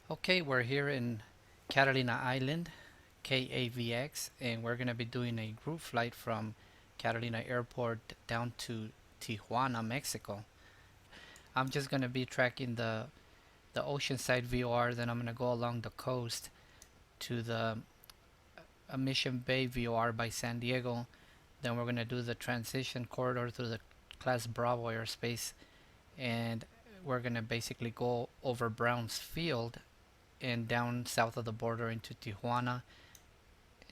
Okay, we're here in Catalina Island, KAVX, and we're going to be doing a group flight from Catalina Airport down to Tijuana, Mexico. I'm just going to be tracking the oceanside VOR, then I'm going to go along the coast to the Mission Bay VOR by San Diego. Then we're going to do the transition corridor through the Class Bravo airspace, and we're going to basically go over Browns Field and down south of the border into Tijuana,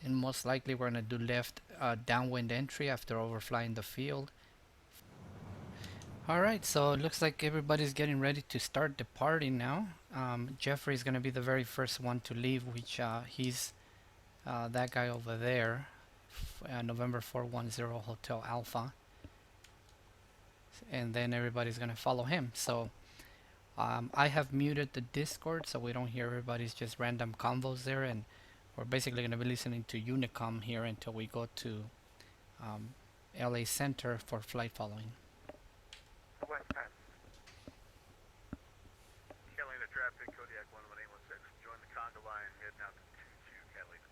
and most likely we're going to do left downwind entry after overflying the field. Alright, so it looks like everybody's getting ready to start departing now. Jeffrey's going to be the very first one to leave, which he's that guy over there, November 410 Hotel Alpha, and then everybody's going to follow him. So I have muted the Discord so we don't hear everybody's just random convos there, and we're basically going to be listening to Unicom here until we go to um, LA Center for flight following. Westbound. Catalina traffic, Kodiak 11816. Join the conga line, heading out to 22 Catalina.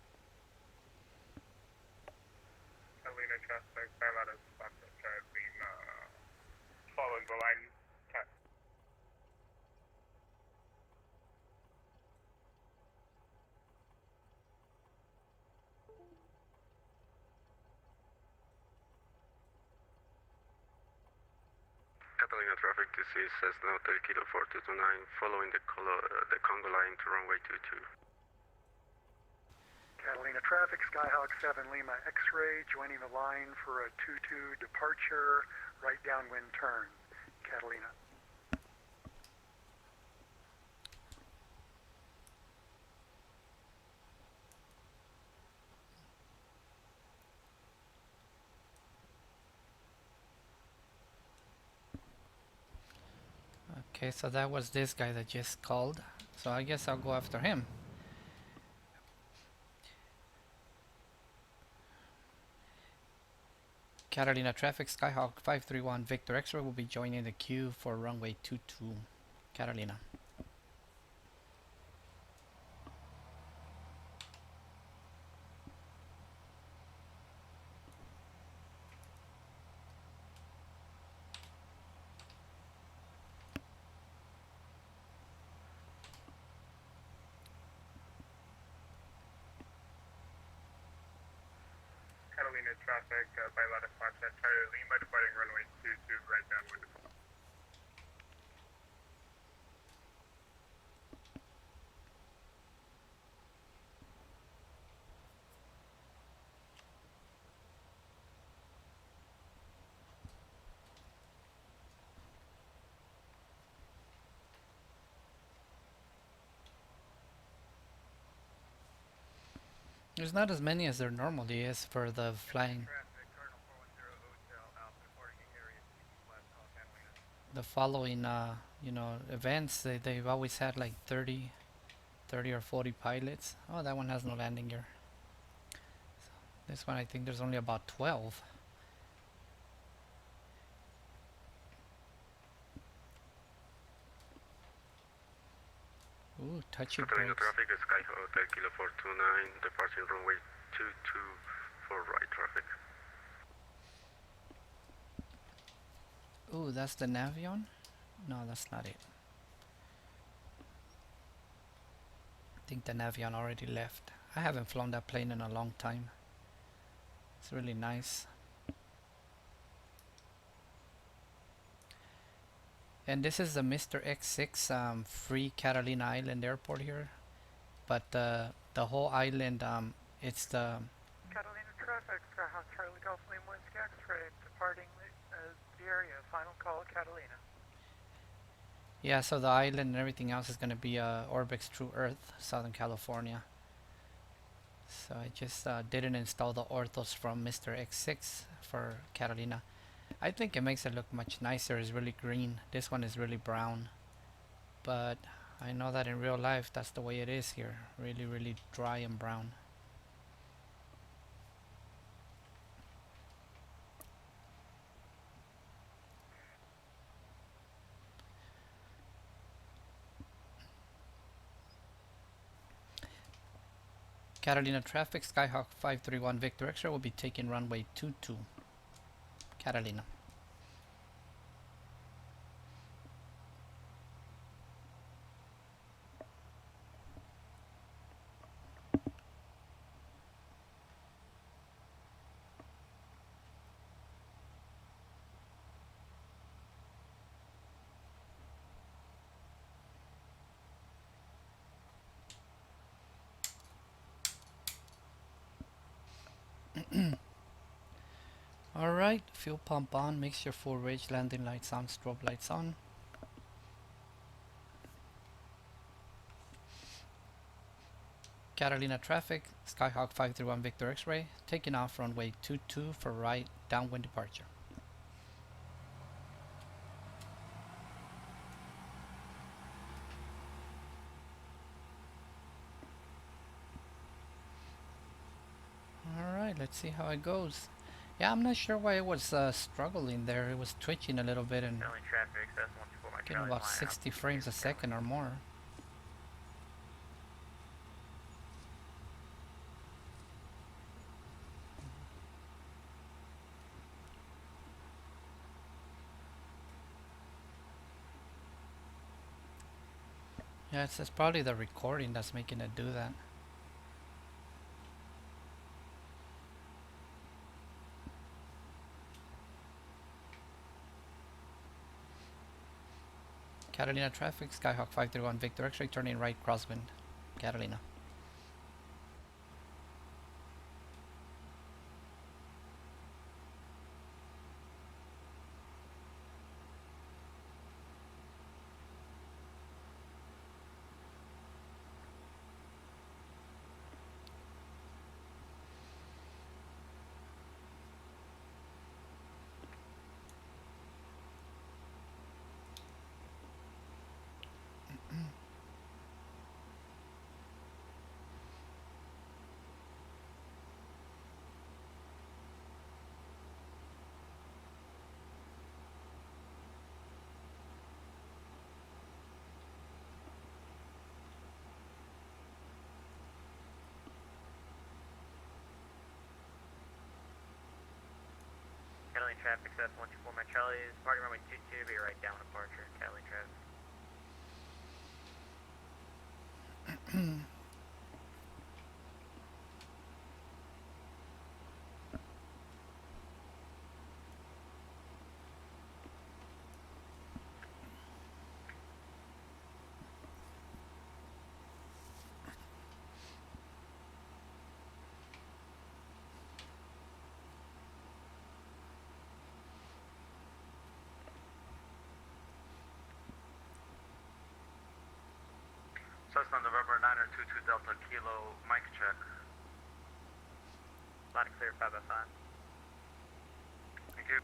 Catalina traffic, Pilot Foxtrot Lima, following the line. Catalina traffic, this is Cessna Hotel Kilo 4229, following the conga line to runway 22. Catalina traffic, Skyhawk 7 Lima X-ray, joining the line for a 22 departure, right downwind turn. Catalina. Okay, so that was this guy that just called. So I guess I'll go after him. Catalina traffic, Skyhawk 531 Victor X-ray will be joining the queue for runway 22. Catalina. Catalina traffic, Pilot Foxtrot Charlie Lima, departing runway 22, right downwind. There's not as many as there normally is for the flying. Traffic, Cardinal 410 Hotel Alpha, departing area Catalina. The following, events. They've always had like 30 or 40 pilots. Oh, that one has no landing gear. This one, I think there's only about 12. Ooh, touchy Catalina brakes. traffic, Skyhawk Hotel Kilo 429, departing runway 22 for right traffic. Ooh, that's the Navion? No, that's not it. I think the Navion already left. I haven't flown that plane in a long time. It's really nice. And this is the Mr. X6 free Catalina Island airport here. But the whole island, it's the... Catalina traffic, Skyhawk Charlie Golf Lima Whiskey X-ray, departing the area. Final call, Catalina. Yeah, so the island and everything else is going to be Orbix True Earth, Southern California. So I just didn't install the orthos from Mr. X6 for Catalina. I think it makes it look much nicer. It's really green. This one is really brown. But I know that in real life that's the way it is here. Really, really dry and brown. Catalina traffic, Skyhawk 531 Victor X-ray will be taking runway 22, Catalina. Alright, fuel pump on, mixture full range, landing lights on, strobe lights on. Catalina traffic, Skyhawk 531 Victor X-ray, taking off runway 22 for right downwind departure. Alright, let's see how it goes. Yeah, I'm not sure why it was struggling there. It was twitching a little bit and traffic, access 124 my getting about 60 frames a second or more. Yeah, it's probably the recording that's making it do that. Catalina traffic, Skyhawk 531 Victor X-ray, turning right crosswind, Catalina. Catalina traffic, access 124 my Charlie is parking runway 22, be right down departure, Catalina traffic. Cessna November 9er 22 Delta Kilo, mic check. Line clear 505. Thank you.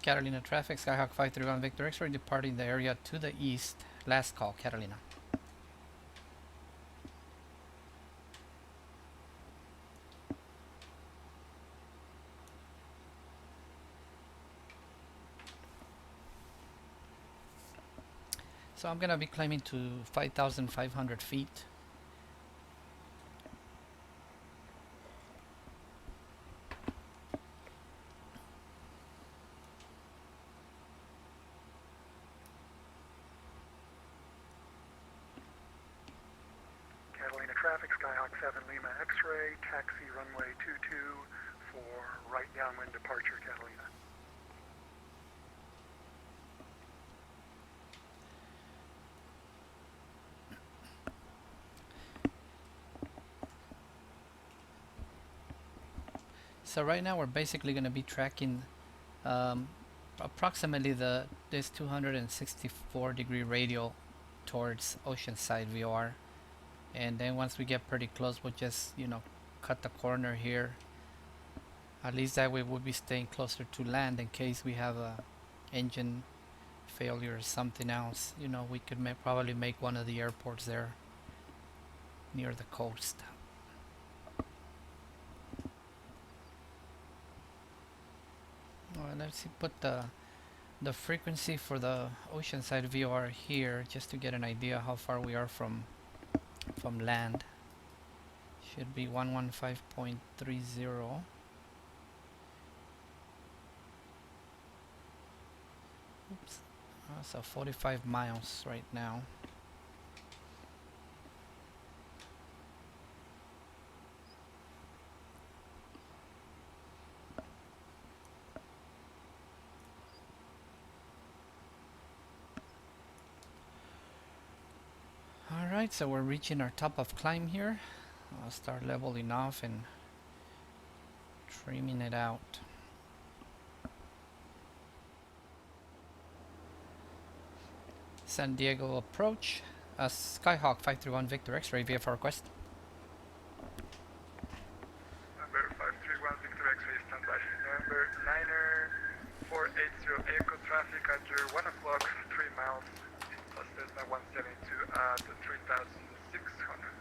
Catalina traffic, Skyhawk 531 Victor X-ray, departing the area to the east. Last call, Catalina. So I'm gonna be climbing to 5,500 feet. Catalina traffic, Skyhawk 7 Lima X-ray, taxi runway 22 for right downwind departure, Catalina. So right now we're basically going to be tracking approximately this 264 degree radial towards Oceanside VOR, and then once we get pretty close we'll just cut the corner here. At least that way we'll be staying closer to land in case we have a engine failure or something else. We could probably make one of the airports there near the coast. Let's see, put the frequency for the Oceanside VOR here just to get an idea how far we are from from land. Should be 115.30. Oops. So 45 miles right now. Alright, so we're reaching our top of climb here. I'll start leveling off and trimming it out. San Diego approach. Skyhawk 531 Victor X-ray VFR request. Number 531 Victor X-ray standby. Number 9480 Echo traffic at your 1 o'clock, 3 miles. Cessna 172 at 3,600.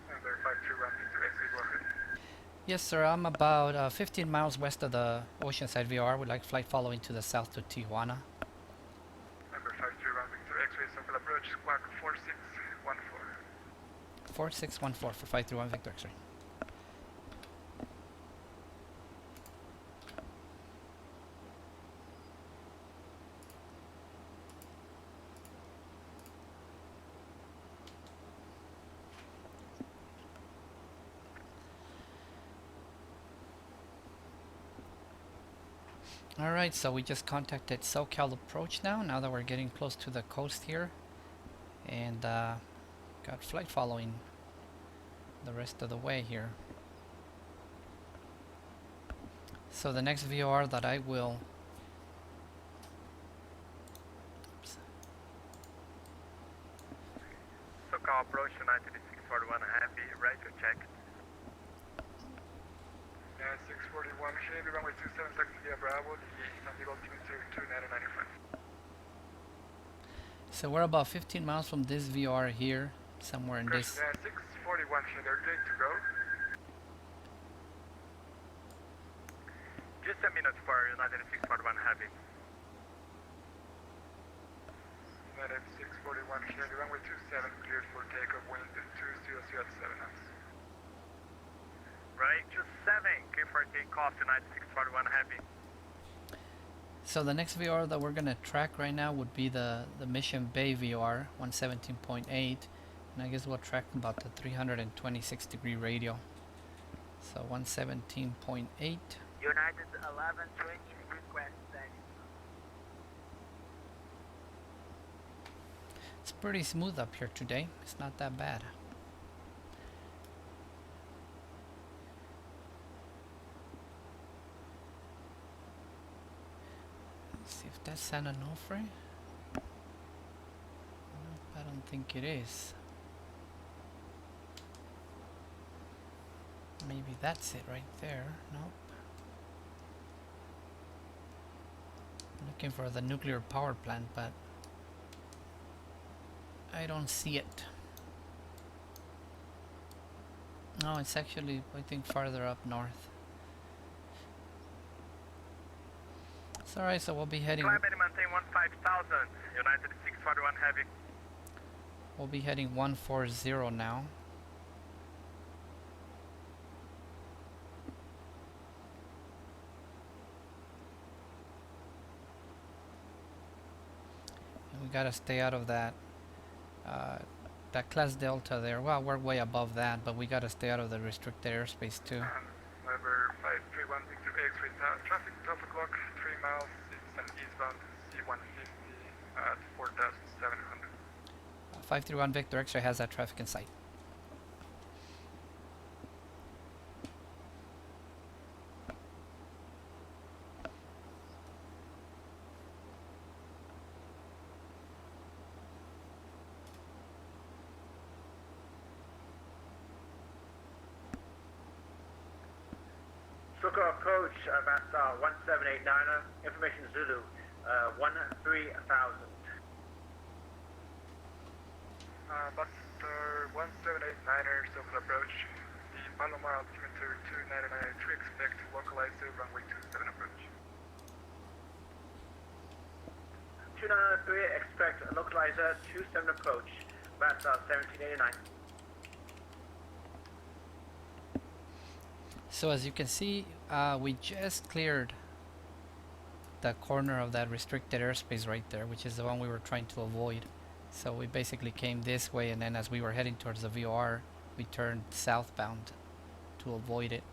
Number 531 Victor X-ray, go ahead. Yes, sir. I'm about 15 miles west of the Oceanside VR. Would like flight following to the south to Tijuana. Number 531 Victor X-ray, circle approach, squawk 4614. 4614 for 531 Victor X-ray. Alright, so we just contacted SoCal approach now that we're getting close to the coast here. And got flight following the rest of the way here. So the next VOR that I will... Oops. SoCal approach United 641 happy, right to check. 641 Chevy, runway 27, taxi via Bravo, the San Diego altimeter 2995. So we're about 15 miles from this VOR here, somewhere in this... 641 Chevy, are you ready to go? Just a minute for United 641 happy. United 641 Chevy, runway 27, cleared for takeoff, wind 200 at 7 knots. Right, just 7, clear for takeoff, United 641 happy. So the next VOR that we're going to track right now would be the Mission Bay VOR, 117.8. And I guess we'll track about the 326 degree radial. So 117.8. United 1120, request taxi. It's pretty smooth up here today. It's not that bad. Let's see if that's San Onofre. Nope, I don't think it is. Maybe that's it right there. Nope. I'm looking for the nuclear power plant, but I don't see it. No, it's actually, I think, farther up north. It's alright, so we'll be heading... Climb and maintain 15,000, United 641 heavy. We'll be heading 140 now. And we gotta stay out of that class delta there. Well, we're way above that, but we gotta stay out of the restricted airspace too. Number 531 Victor X-ray, traffic 12 o'clock, 3 miles, it's an eastbound C-150 at 4,700. 531 Victor X-ray has that traffic in sight. SoCal approach, advance 1789er, information Zulu, 13,000. Buster 1789er, SoCal approach, the Palomar altimeter 299, expect localizer runway 27 approach. 293, expect localizer 27 approach. That's 1789. So as you can see, we just cleared the corner of that restricted airspace right there, which is the one we were trying to avoid. So we basically came this way, and then as we were heading towards the VOR, we turned southbound to avoid it.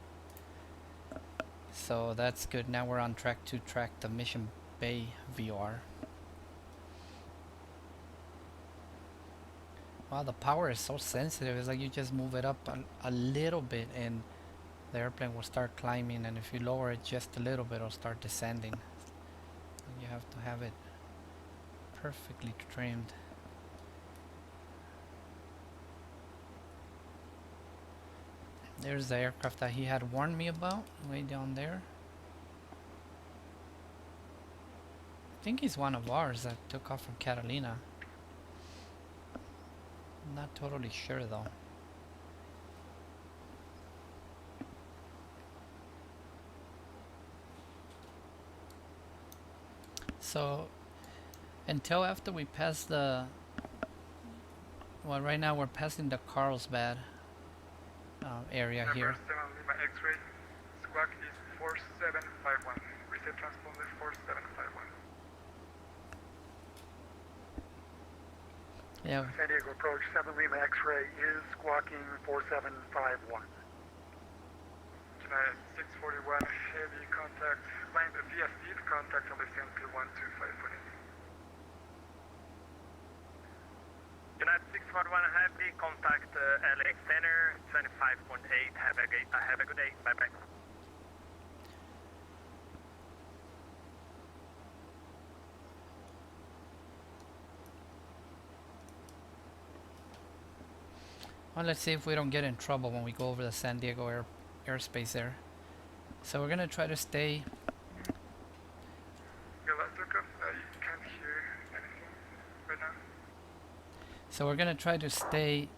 So that's good. Now we're on track to track the Mission Bay VOR. Wow, the power is so sensitive. It's like you just move it up a little bit and the airplane will start climbing, and if you lower it just a little bit, it'll start descending. You have to have it perfectly trimmed. There's the aircraft that he had warned me about, way down there. I think he's one of ours that took off from Catalina. I'm not totally sure though. So until after we pass the, well, right now we're passing the Carlsbad area here. 7 Lima X-ray, squawk is 4751. Reset transponder 4751. Yeah. San Diego approach 7 Lima X-ray is squawking 4751. 641 heavy contact, line via speed contact on the CMP 12548. United 641 heavy contact LX center 25.8. Have a good day. Bye bye. Well, let's see if we don't get in trouble when we go over the San Diego airspace there. So we're gonna try to stay. Your last aircraft, I can't hear anything right now. So we're gonna try to stay.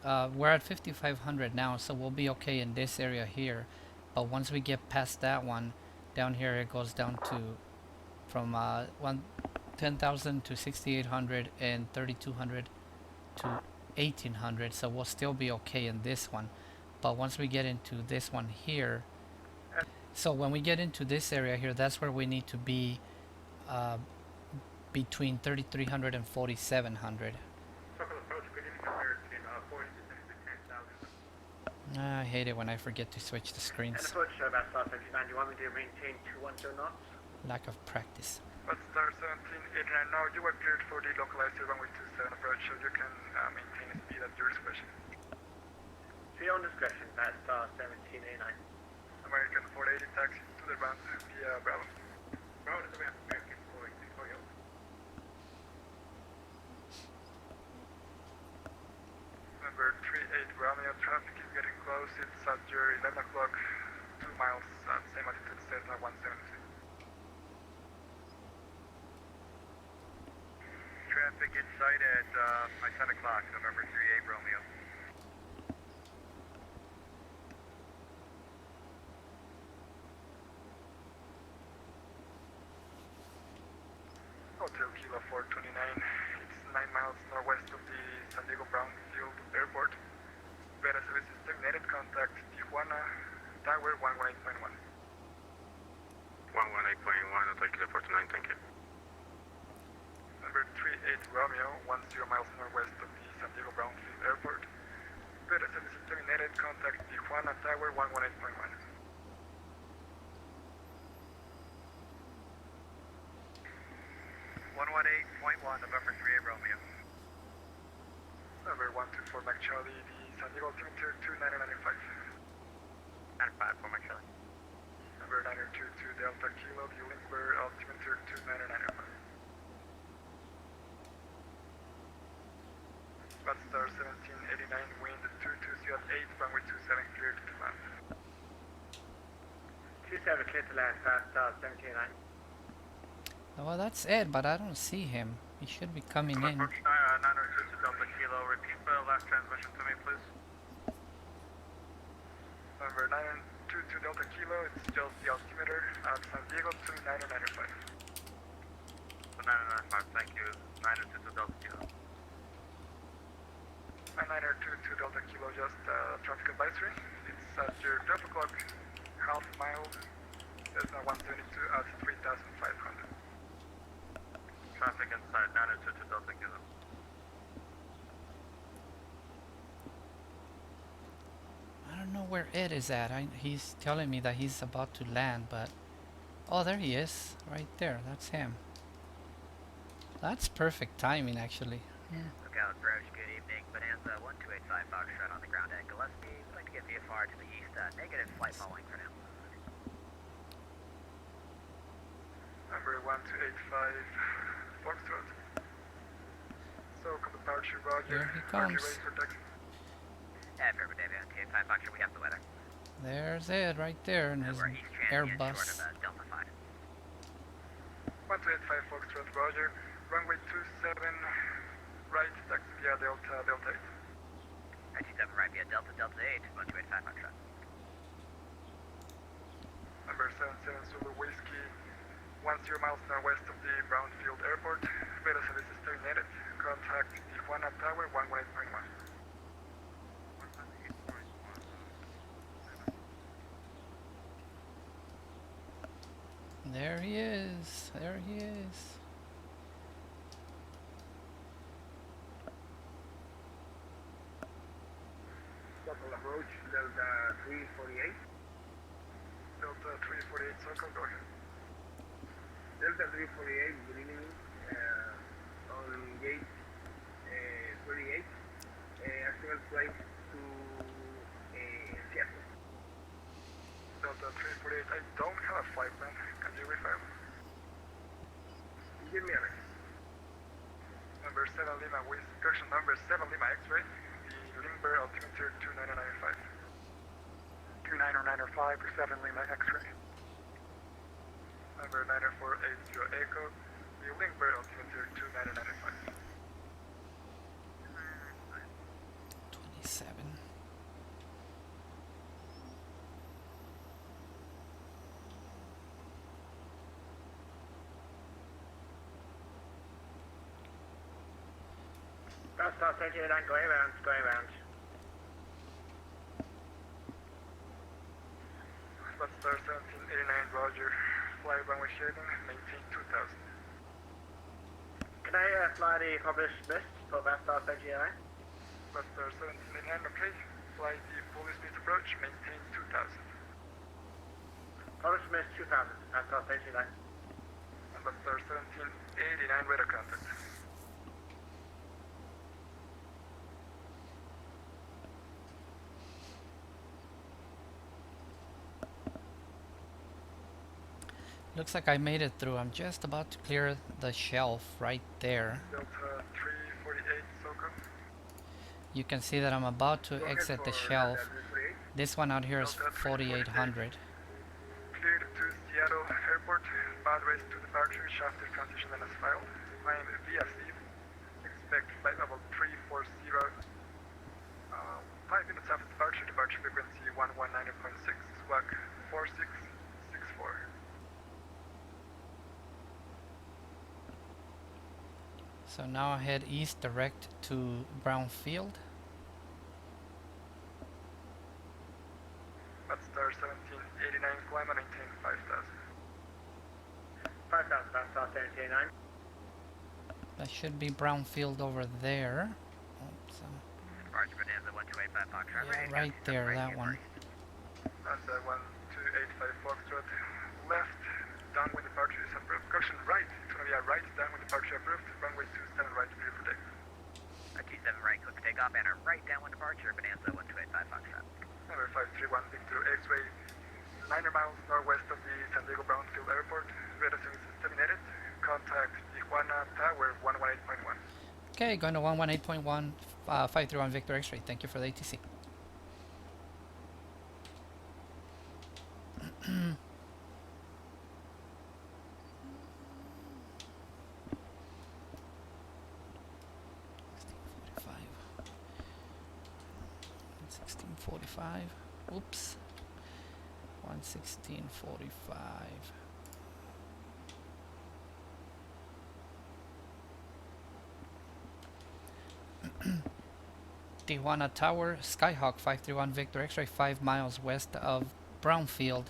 We're at 5,500 now, so we'll be okay in this area here. But once we get past that one, down here it goes down to from 10,000 to 6,800 and 3,200 to 1,800. So we'll still be okay in this one. But once we get into this one here, so when we get into this area here, that's where we need to be between 3,300 and 4,700. I hate it when I forget to switch the screens. And approach about 1789. You want me to maintain 210 knots? Lack of practice. But star 1789 now, you are cleared for the localizer runway 27 approach, so you can maintain speed at your discretion. To your own discretion, that's 1789. American 480 taxi to the ground via Bravo. Bravo to the American 480 for you. Number 38 Romeo, traffic is getting close. It's at your 11 o'clock, 2 miles, same altitude, Cessna 172. Traffic in sight at my 10 o'clock, November 38 Romeo. Hotel Kilo 429, it's 9 miles northwest of the San Diego Brownfield Airport. Radar services terminated, contact Tijuana, Tower 118.1. 118.1, Hotel Kilo 429, thank you. Number 38 Romeo, 10 miles northwest of the San Diego Brownfield Airport. Radar services terminated, contact Tijuana, Tower 118.1. 118.1, November 38 Romeo. Number 124 Mac Charlie, the San Diego altimeter 2995. 95 for my Charlie. Number 922 Delta Kilo, the Lindbergh altimeter 2995. Star 1789, wind 220 at 8, runway 27 cleared to land. 27 clear to land, fast 1789. Well, that's Ed, but I don't see him. He should be coming in. Approach 902 to Delta Kilo. Repeat the last transmission to me, please. Delta Kilo, it's just the altimeter at San Diego to 9095. 995, thank you. 922 Delta Kilo. 922 Delta Kilo, just traffic advisory. It's at your 12 o'clock half mile. There's now 172 at 3,500. Traffic inside 922 Delta Kilo. I don't know where Ed is at. He's telling me that he's about to land, but... Oh, there he is. Right there. That's him. That's perfect timing, actually. Lookout approach, good evening. Bonanza 1285 Foxtrot on the ground at Gillespie. Would like to get VFR to the east. Negative flight following for now. Number 1285 Foxtrot. So, come departure, Roger. Here he Are you comes. ready for taxi? Affirmative, 1285 Foxtrot, we have the weather. There's Ed right there in his We're east transient Airbus. short of Delta 5. 1285 Foxtrot, Roger. Runway 27, right, taxi via Delta 8. Right 27 right via Delta 8, 1285 Foxtrot. Number 77 Zulu Whiskey, 10 miles northwest of the Brownfield Airport. Radar service is terminated. Contact Tijuana Tower 118.1. There he is. There he is. Local approach, Delta 348. Delta 348 Circle, go ahead. Delta 348, good evening. On gate 38. Actual flight to Seattle. Delta 348, I don't have a flight plan. Can you refile? Give me a minute. Number 7 Lima with correction number 7 Lima X-ray. The Limber altimeter 2995. 2995 for 7 Lima X-ray. Number 9480 Echo. The Limber altimeter 2995. 27. Star 39, going around, going around. That's Star 1789 Roger. Fly runway shading, maintain 2000. Can I fly the published list for Star 39? That's Star 1789, okay. Fly the police speed approach, maintain 2000. Published list 2000, Star 39. And that's Star 1789 radar contact. Looks like I made it through. I'm just about to clear the shelf right there. Delta 348 SoCo. You can see that I'm about to exit the shelf. This one out here is 4800. Cleared to Seattle Airport. Bad race to departure. Shafted transition and as filed. Climb via SEED. Expect flight level 340. 5 minutes after departure. Departure frequency 119.6. Swag 4664. So now I head east direct to Brownfield. That's Star 1789. Climb and maintain 5000. 5000, Star 39. That should be Brownfield over there. Oops, Roger, Bonanza 1285 Foxtrot. yeah, right there, that one. And 1285 Foxtrot. Left, downwind departure is approved. Correction, right. It's going to be a right, downwind departure approved. Runway 27 right, clear for takeoff. 27 right, click for takeoff, and a right downwind departure, Bonanza 1285 Foxtrot. Number 531 Victor X-ray. 9 miles northwest of the San Diego Brownfield Airport. Radar service is terminated. Contact Tijuana Tower 118.1. Okay, going to 118.1, 531 Victor X-ray. Thank you for the ATC. $16.45. Oops. 116.45. Tijuana Tower, Skyhawk 531 Victor X-ray 5 miles west of Brownfield.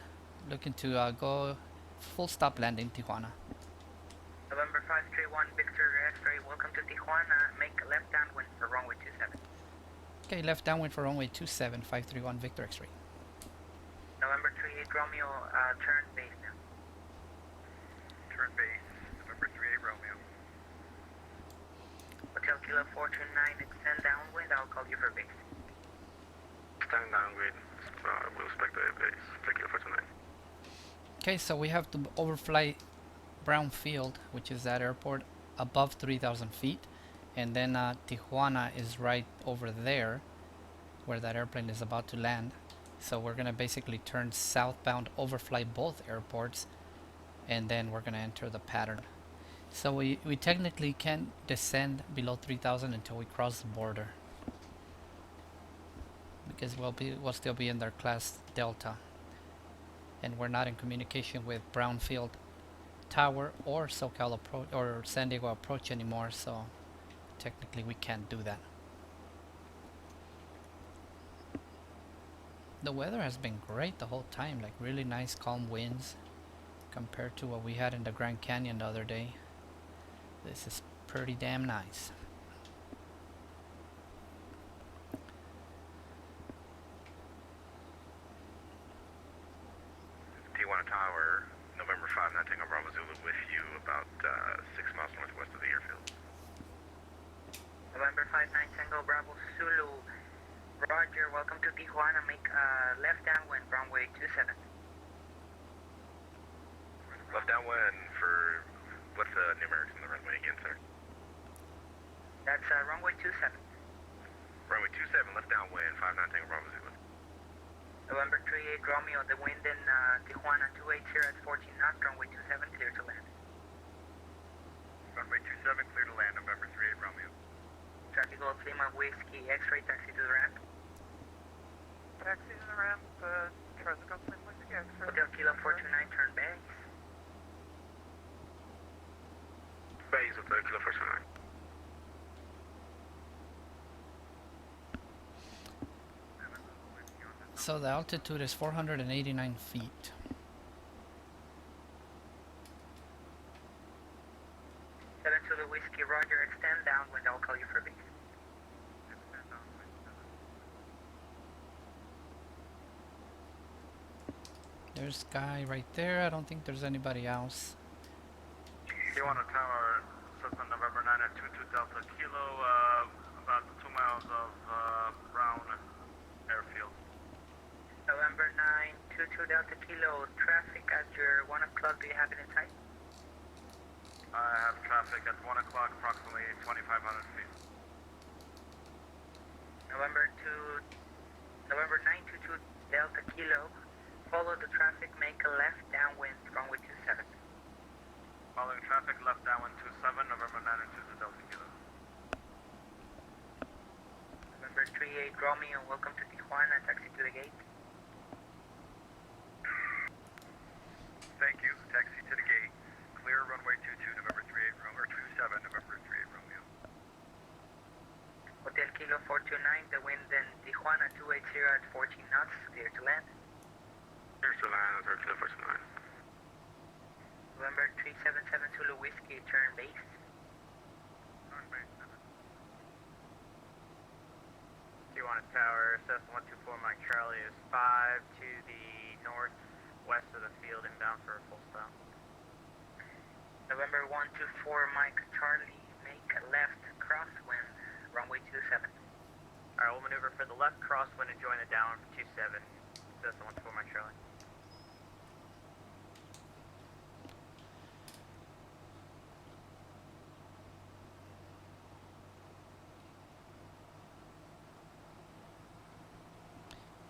Looking to go full stop landing Tijuana. November 531 Victor X-ray, welcome to Tijuana. Make a left downwind for runway 27. Okay, left downwind for runway 27, 531 Victor X-ray. November 38 Romeo, turn base now. Turn base, November 38 Romeo. Hotel Kilo 429, extend downwind, I'll call you for base. Stand downwind. We'll expect the base. Take it for tonight. Okay, so we have to overfly Brownfield, which is that airport, above 3,000 feet. And then Tijuana is right over there, where that airplane is about to land. So we're going to basically turn southbound, overfly both airports, and then we're going to enter the pattern. So we technically can't descend below 3,000 until we cross the border, because we'll still be in their class Delta, and we're not in communication with Brownfield Tower or SoCal approach or San Diego approach anymore, so technically we can't do that. The weather has been great the whole time, like really nice calm winds compared to what we had in the Grand Canyon the other day. This is pretty damn nice. Tijuana Tower, November 5 Tango Bravo Zulu with you about 6 miles northwest of the airfield. November 59 Tango Bravo Zulu, Roger, welcome to Tijuana. Make left downwind, runway 27. Left downwind for, what's the numerics on the runway again, sir? That's runway 27. Runway 27, left downwind, 59 Tango Bravo Zulu. November 38 Romeo, the wind in Tijuana 280 at 14 knots, runway 27, clear to land. Runway 27, clear to land, November 38 Romeo. Traffic Golf Lima Whiskey X-ray, taxi to the ramp. Taxi to the ramp, traffic Golf Lima Whiskey X-ray. Hotel Kilo 429, turn base. Base of the Kilo 429. So the altitude is 489 feet. Seven to the Whiskey, Roger, extend downwind, I'll call you for base. There's Sky right there. I don't think there's anybody else. Tijuana Tower, Cessna November 9 at 22 Delta Kilo, about 2 miles of Brown Airfield. November 9, 22 Delta Kilo, traffic at your 1 o'clock, do you have it in sight? I have traffic at 1 o'clock, approximately 2,500 feet. November 922 Delta Kilo, follow the traffic, make a left downwind, runway 27. Following traffic, left downwind 27, November 9 and 2 Delta Kilo. November 38 Romeo, welcome to Tijuana, taxi to the gate. Thank you, taxi to the gate. Clear runway 22, November 38 Romeo, or 27, November 38 Romeo. Hotel Kilo 429, the wind in Tijuana 280 at 14 knots, clear to land. Here's the land of Kilo 429. November 377 Zulu Whiskey, turn base. Turn base 7. Tijuana Tower, Cessna 124 Mike Charlie is 5 to the northwest of the field, inbound for a full stop. November 124 Mike Charlie, make a left crosswind, runway 27. Alright, we'll maneuver for the left crosswind and join the downwind for 27. Cessna 124 Mike Charlie.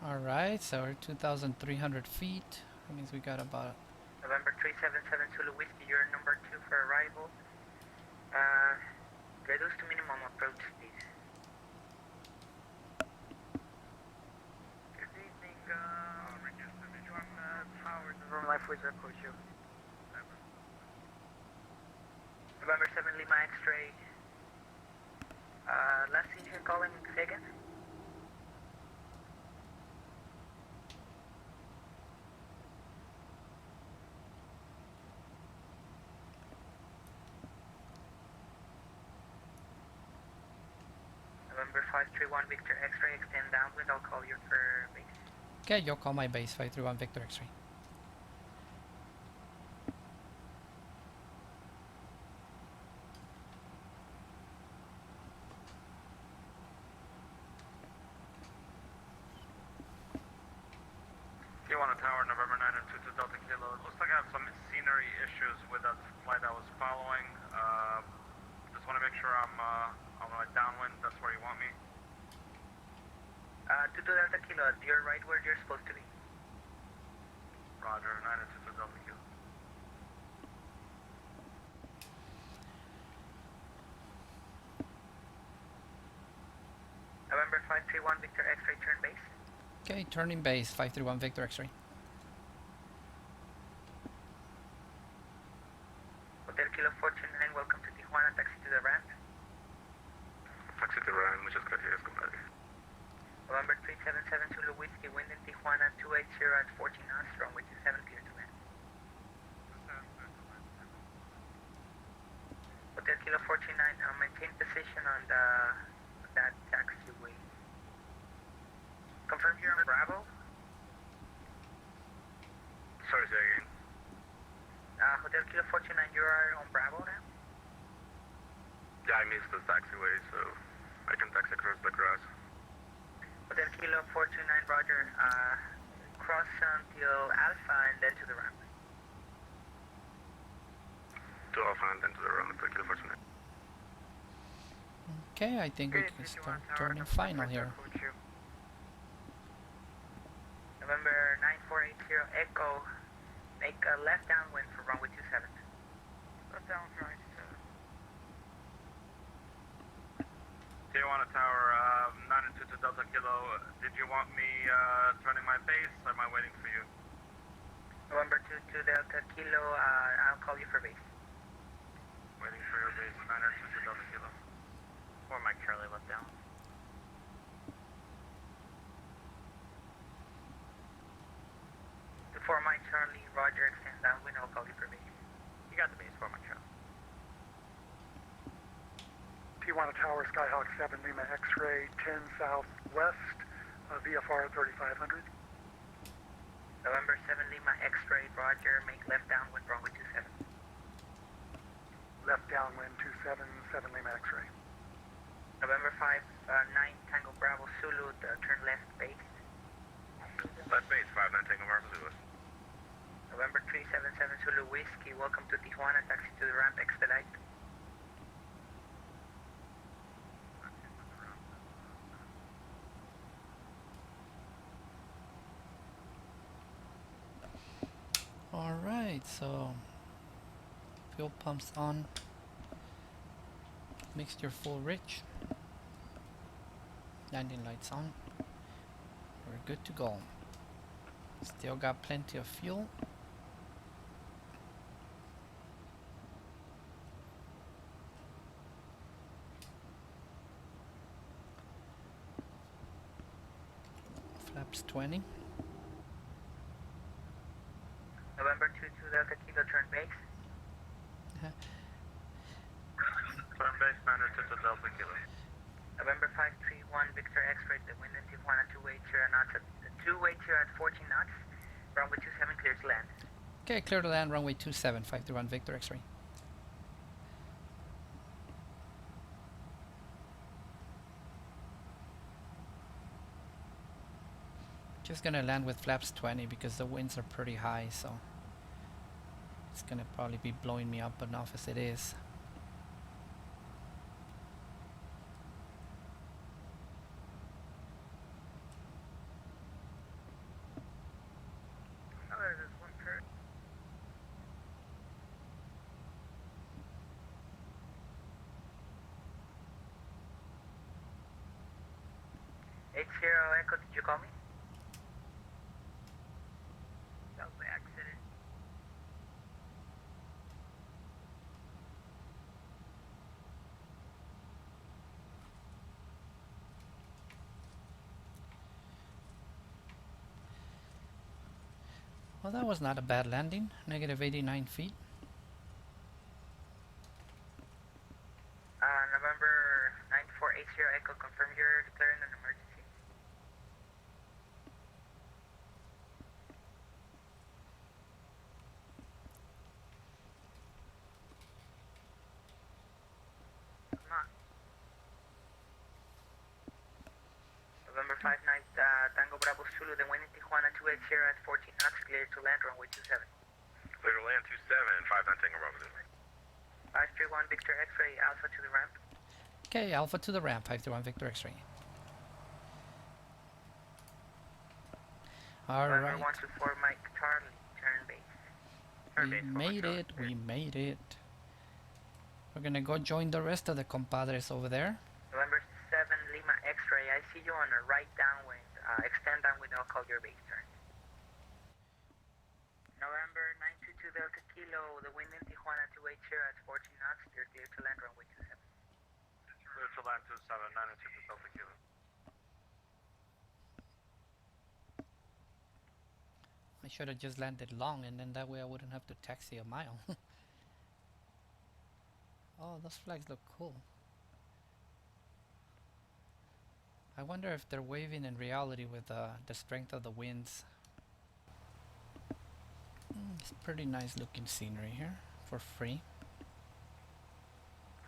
Alright, so we're 2,300 feet. That means we got about... November 377 Zulu Whiskey, you're number 2 for arrival. Reduce to minimum approach speed. Good evening, reduce to minimum code you. November 7 Lima X-ray. Last engine calling, say again? November 531 Victor X-ray, extend downwind, I'll call you for base. Okay, you'll call my base 531 Victor X-ray. Tijuana Tower, November 9 and 22 Delta Kilo. It looks like I have some scenery issues with that flight I was following. Just want to make sure I'm on my downwind. That's where you want me. 22 Delta Kilo, you're right where you're supposed to be. Roger, 9 and 22 Delta Kilo. November 531 Victor X-ray, turn base. Okay, turning base 531 Victor X-ray. Hotel Kilo 429, welcome to Tijuana, taxi to the ramp. Taxi to Ryan, muchas gracias, compadre. November 377 Zulu Whiskey, wind in Tijuana 280 at 14 knots, runway 27, clear to land. Hotel Kilo 429, maintain position on that taxiway. Confirm you're on Bravo. Sorry, say again. Hotel Kilo 429, you are on Bravo now? Yeah, I missed the taxiway, so I can taxi across the grass. Hotel Kilo 429, roger. Cross until Alpha and then to the ramp. To Alpha and then to the round, Kilo 429. Okay, I think we can start turning final here. November 9480 Echo, make a left downwind for runway 27. Left down for runway 27. Tijuana Tower, 9 and 22 Delta Kilo. Did you want me turning my base, or am I waiting for you? November 22 Delta Kilo, I'll call you for base. Waiting for your base, 9 and 22 Delta Kilo. For Mike Charlie, left down. For Mike Charlie, roger, extend downwind, I'll call you for base. You got the base, for Mike Charlie. Tijuana Tower, Skyhawk 7 Lima X-ray, 10 southwest, VFR 3500. November 7 Lima X-ray, roger, make left downwind, runway 27. Left downwind 27, 7 Lima X-ray. November 5 9 Tango Bravo Zulu, turn left base. Left base, 59 Tango Bravo Zulu. November 377 Zulu Whiskey, welcome to Tijuana, taxi to the ramp, expedite. Alright, so fuel pumps on, mixture full rich, landing lights on, we're good to go. Still got plenty of fuel. Flaps 20. November 22 Delta Kilo, turn base. Turn base, 9 and 22 Delta Kilo. November 531 Victor X-ray, the wind in Tijuana 280 knots at 14 knots. Runway 27 clear to land. Okay, clear to land, runway 27, 531 Victor X-ray. Just gonna land with flaps 20 because the winds are pretty high, so it's gonna probably be blowing me up enough as it is. Echo, did you call me? That was by accident. Well, that was not a bad landing. Negative 89 feet. November 9480 Echo, confirm you're declaring an emergency. Come on. November 59 Tango Bravo Zulu, the wind in Tijuana 280 at 14 knots, clear to land runway 27. Clear to land 27, 59 Tango Bravo Zulu. 531 Victor X-ray, Alpha to the ramp. Okay, Alpha to the ramp, 531 Victor X-ray. November Alright. 124 Mike Charlie, turn base. We made it, we made it. We're gonna go join the rest of the compadres over there. November 7 Lima X-ray, I see you on a right downwind. Extend downwind, I'll call your base turn. November 922 Delta Kilo, the wind in Tijuana 280 at 14 knots, you're clear to land runway 27. Clear to land 27, 902 Delta Kilo. I should have just landed long, and then that way I wouldn't have to taxi a mile. Oh, those flags look cool. I wonder if they're waving in reality with the strength of the winds. It's pretty nice looking scenery here for free.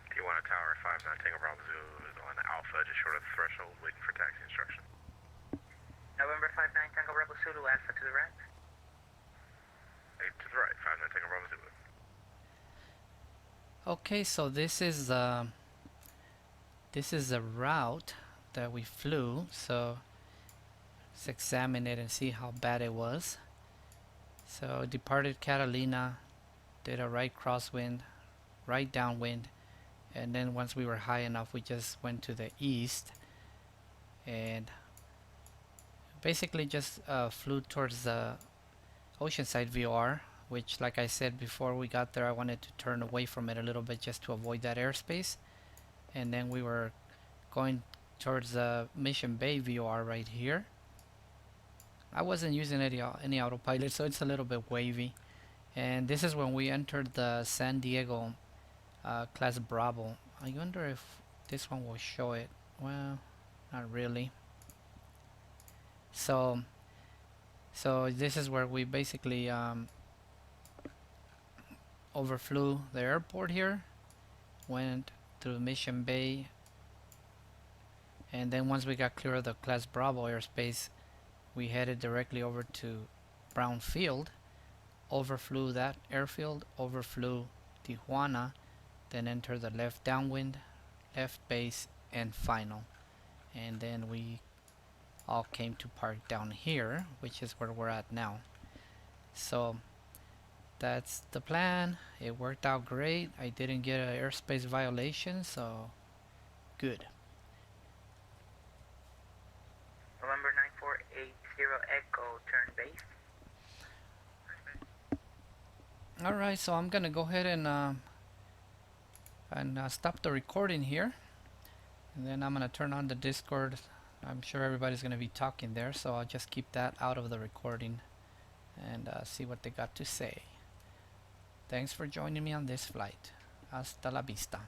Tijuana Tower 59 Tango Bravo Zulu is on Alpha, just short of the threshold, waiting for taxi instruction. November 59 Tango Bravo Zulu, Alpha to the ramp. Hey, to the right, 59 Tango Bravo Zulu. Okay, so this is the route that we flew. So let's examine it and see how bad it was. So departed Catalina, did a right crosswind, right downwind, and then once we were high enough, we just went to the east and basically just flew towards the Oceanside VOR, which, like I said before we got there, I wanted to turn away from it a little bit just to avoid that airspace. And then we were going towards the Mission Bay VOR right here. I wasn't using any autopilot, so it's a little bit wavy. And this is when we entered the San Diego class Bravo. I wonder if this one will show it. Well, not really. So this is where we basically overflew the airport here, went through Mission Bay, and then once we got clear of the class Bravo airspace, we headed directly over to Brown Field, overflew that airfield, overflew Tijuana, then entered the left downwind, left base, and final. And then we all came to park down here, which is where we're at now. So that's the plan. It worked out great. I didn't get an airspace violation, so good. November 9480 Echo, turn base. Alright, so I'm gonna go ahead and stop the recording here, and then I'm gonna turn on the Discord. I'm sure everybody's gonna be talking there, so I'll just keep that out of the recording and see what they got to say. Thanks for joining me on this flight. Hasta la vista.